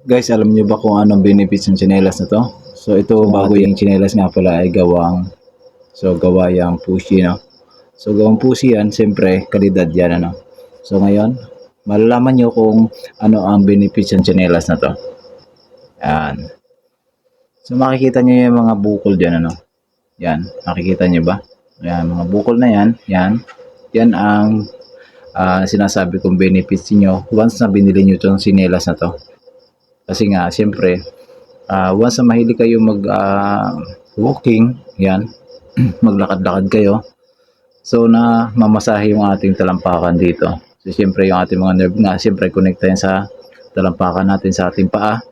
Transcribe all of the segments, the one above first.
Guys, alam niyo ba kung anong benefits ng tsinelas na 'to? So ito, bago yung tsinelas nga pala ay gawa yang Pushi, no? So gawang Pushi yan, siyempre kalidad yan, ano? So ngayon, malalaman niyo kung ano ang benefits ng tsinelas na 'to. Yan. So makikita niyo yung mga bukol diyan, ano? Yan, makikita niyo ba? Yan, mga bukol na yan, yan. Yan ang sinasabi kong benefits niyo once na binili niyo itong tsinelas na 'to. Kasi nga, siyempre, once na mahilig kayo walking, yan, maglakad-lakad kayo, so na mamasahe yung ating talampakan dito. So siyempre yung ating mga nerve nga, siyempre connect yan sa talampakan natin sa ating paa.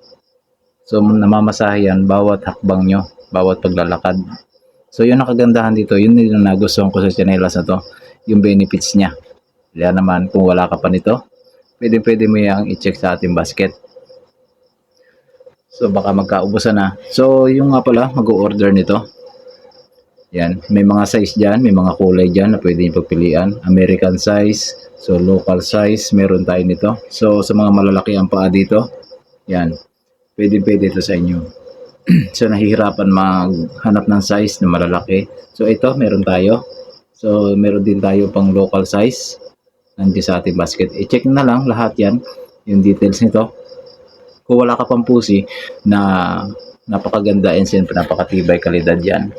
So namamasahe yan bawat hakbang nyo, bawat paglalakad. So yun ang kagandahan dito, yun din ang nagustuhan ko sa tsinelas na to, yung benefits niya. Kaya naman kung wala ka pa nito, pwede mo yung i-check sa ating basket. So baka magkaubusan na. So yung nga pala, mag-order nito. Yan, may mga size diyan, may mga kulay diyan na pwede niyo pagpilian. American size, so local size, meron tayo nito. So sa mga malalaki ang paa dito, yan, pwede ito sa inyo. So nahihirapan maghanap ng size na malalaki. So ito, meron tayo. So meron din tayo pang local size. Nandiyan sa ating basket. I-check na lang lahat yan, yung details nito. Kung wala ka pang Pushi na napakaganda and siyempre napakatibay kalidad yan.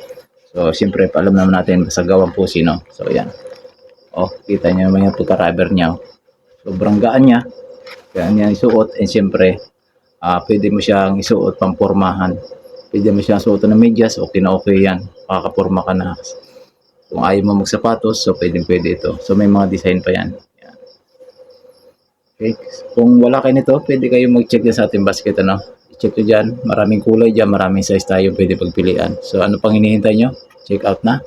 So siyempre alam naman natin sa gawang Pushi, no? So yan. Oh, kita niyo naman yung pagka-rubber niya. Sobrang gaan niya. Kaya niya isuot and siyempre pwede mo siyang isuot pang pormahan. Pwede mo siyang suotan ng medyas, okay na okay yan. Makakaporma ka na. Kung ayaw mo magsapatos, so pwede ito. So may mga design pa yan. Okay. Kung wala kayo nito, pwede kayo mag-check sa ating basket, ano? I-check nyo dyan. Maraming kulay dyan, maraming size tayo pwede pagpilian. So ano pang hinihintay nyo? Check out na.